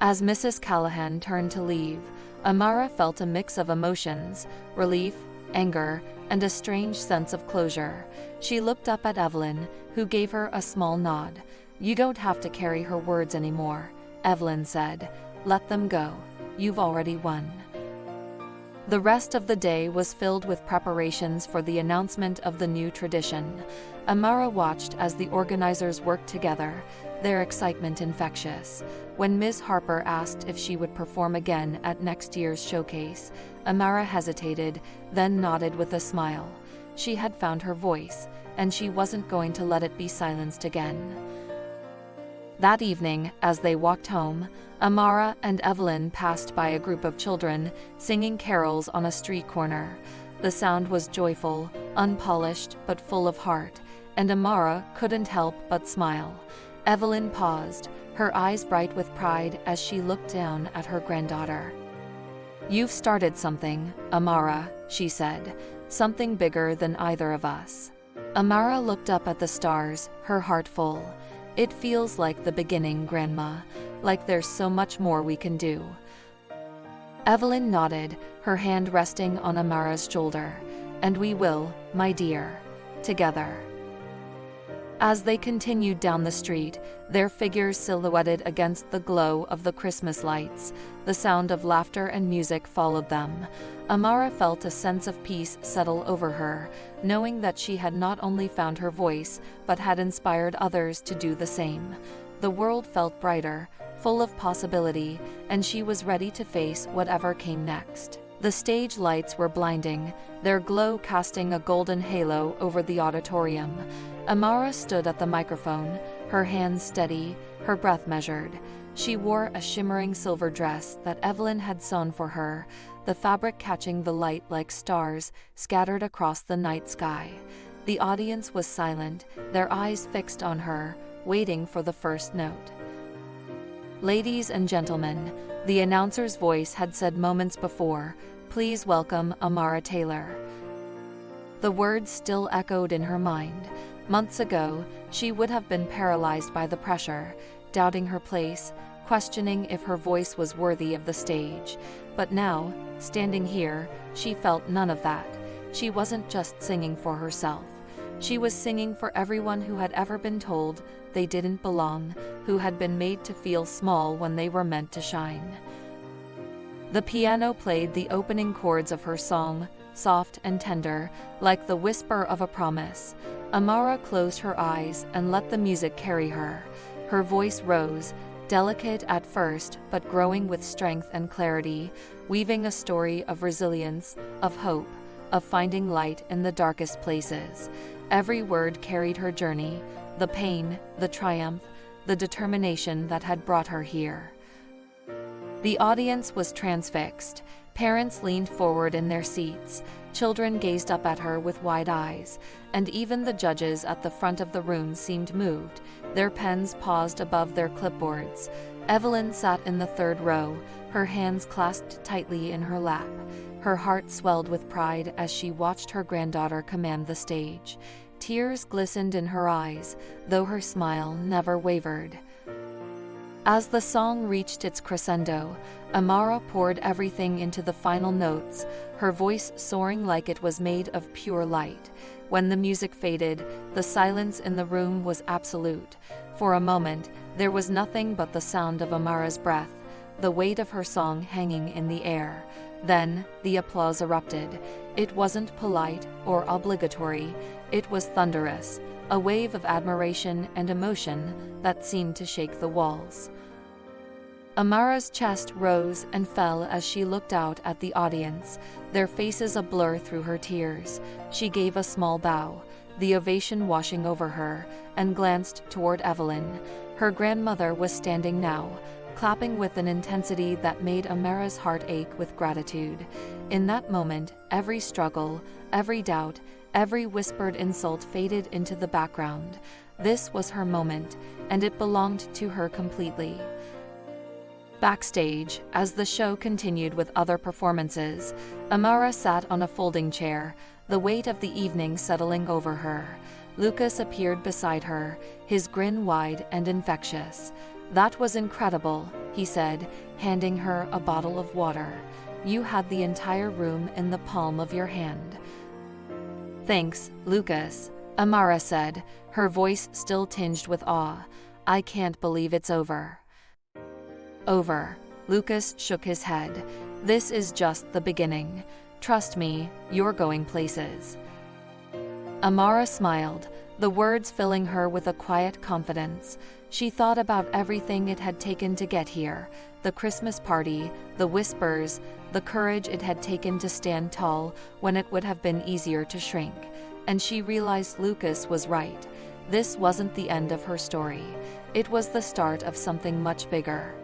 As Mrs. Callahan turned to leave, Amara felt a mix of emotions, relief, anger, and a strange sense of closure. She looked up at Evelyn, who gave her a small nod. "You don't have to carry her words anymore," Evelyn said. "Let them go. You've already won." The rest of the day was filled with preparations for the announcement of the new tradition. Amara watched as the organizers worked together, their excitement infectious. When Ms. Harper asked if she would perform again at next year's showcase, Amara hesitated, then nodded with a smile. She had found her voice, and she wasn't going to let it be silenced again. That evening, as they walked home, Amara and Evelyn passed by a group of children singing carols on a street corner. The sound was joyful, unpolished, but full of heart, and Amara couldn't help but smile. Evelyn paused, her eyes bright with pride as she looked down at her granddaughter. "You've started something, Amara," she said, "something bigger than either of us." Amara looked up at the stars, her heart full. "It feels like the beginning, Grandma, like there's so much more we can do." Evelyn nodded, her hand resting on Amara's shoulder. "And we will, my dear. Together." As they continued down the street, their figures silhouetted against the glow of the Christmas lights, the sound of laughter and music followed them. Amara felt a sense of peace settle over her, knowing that she had not only found her voice, but had inspired others to do the same. The world felt brighter, full of possibility, and she was ready to face whatever came next. The stage lights were blinding, their glow casting a golden halo over the auditorium. Amara stood at the microphone, her hands steady, her breath measured. She wore a shimmering silver dress that Evelyn had sewn for her, the fabric catching the light like stars scattered across the night sky. The audience was silent, their eyes fixed on her, waiting for the first note. "Ladies and gentlemen," the announcer's voice had said moments before, "please welcome Amara Taylor." The words still echoed in her mind. Months ago, she would have been paralyzed by the pressure, doubting her place, questioning if her voice was worthy of the stage. But now, standing here, she felt none of that. She wasn't just singing for herself. She was singing for everyone who had ever been told they didn't belong, who had been made to feel small when they were meant to shine. The piano played the opening chords of her song, soft and tender, like the whisper of a promise. Amara closed her eyes and let the music carry her. Her voice rose, delicate at first but growing with strength and clarity, weaving a story of resilience, of hope, of finding light in the darkest places. Every word carried her journey, the pain, the triumph, the determination that had brought her here. The audience was transfixed. Parents leaned forward in their seats, children gazed up at her with wide eyes, and even the judges at the front of the room seemed moved, their pens paused above their clipboards. Evelyn sat in the third row, her hands clasped tightly in her lap. Her heart swelled with pride as she watched her granddaughter command the stage. Tears glistened in her eyes, though her smile never wavered. As the song reached its crescendo, Amara poured everything into the final notes, her voice soaring like it was made of pure light. When the music faded, the silence in the room was absolute. For a moment, there was nothing but the sound of Amara's breath, the weight of her song hanging in the air. Then, the applause erupted. It wasn't polite or obligatory, it was thunderous, a wave of admiration and emotion that seemed to shake the walls. Amara's chest rose and fell as she looked out at the audience, their faces a blur through her tears. She gave a small bow, the ovation washing over her, and glanced toward Evelyn. Her grandmother was standing now, clapping with an intensity that made Amara's heart ache with gratitude. In that moment, every struggle, every doubt, every whispered insult faded into the background. This was her moment, and it belonged to her completely. Backstage, as the show continued with other performances, Amara sat on a folding chair, the weight of the evening settling over her. Lucas appeared beside her, his grin wide and infectious. "That was incredible," he said, handing her a bottle of water. "You had the entire room in the palm of your hand." Thanks, Lucas, Amara said, her voice still tinged with awe. I can't believe it's over. Over. Lucas shook his head. This is just the beginning. Trust me, you're going places. Amara smiled, the words filling her with a quiet confidence. She thought about everything it had taken to get here, the Christmas party, the whispers, the courage it had taken to stand tall when it would have been easier to shrink. And she realized Lucas was right. This wasn't the end of her story. It was the start of something much bigger.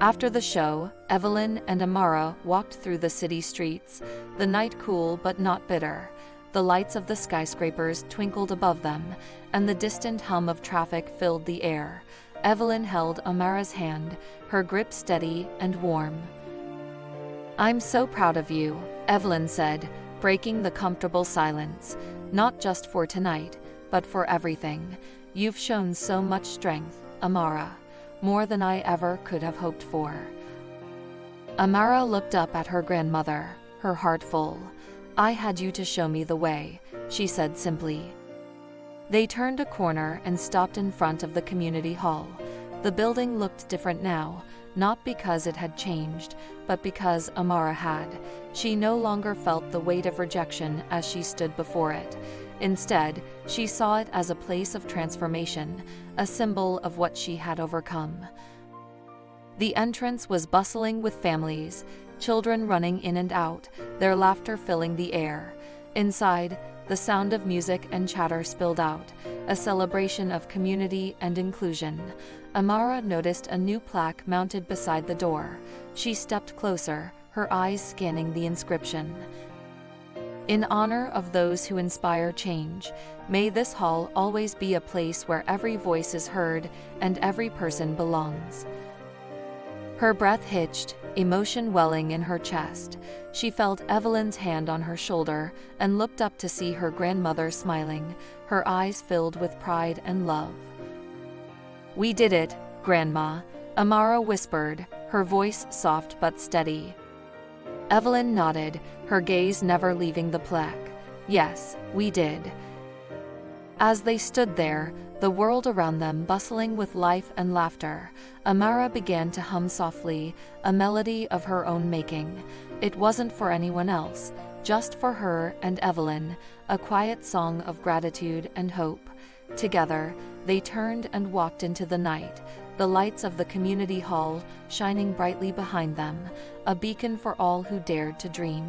After the show, Evelyn and Amara walked through the city streets, the night cool but not bitter. The lights of the skyscrapers twinkled above them, and the distant hum of traffic filled the air. Evelyn held Amara's hand, her grip steady and warm. I'm so proud of you, Evelyn said, breaking the comfortable silence. Not just for tonight, but for everything. You've shown so much strength, Amara. More than I ever could have hoped for. Amara looked up at her grandmother, her heart full. I had you to show me the way, she said simply. They turned a corner and stopped in front of the community hall. The building looked different now, not because it had changed, but because Amara had. She no longer felt the weight of rejection as she stood before it. Instead, she saw it as a place of transformation, a symbol of what she had overcome. The entrance was bustling with families, children running in and out, their laughter filling the air. Inside, the sound of music and chatter spilled out, a celebration of community and inclusion. Amara noticed a new plaque mounted beside the door. She stepped closer, her eyes scanning the inscription. In honor of those who inspire change, may this hall always be a place where every voice is heard and every person belongs. Her breath hitched, emotion welling in her chest. She felt Evelyn's hand on her shoulder and looked up to see her grandmother smiling, her eyes filled with pride and love. We did it, Grandma, Amara whispered, her voice soft but steady. Evelyn nodded, her gaze never leaving the plaque. Yes, we did. As they stood there, the world around them bustling with life and laughter, Amara began to hum softly, a melody of her own making. It wasn't for anyone else, just for her and Evelyn, a quiet song of gratitude and hope. Together, they turned and walked into the night, the lights of the community hall shining brightly behind them, a beacon for all who dared to dream.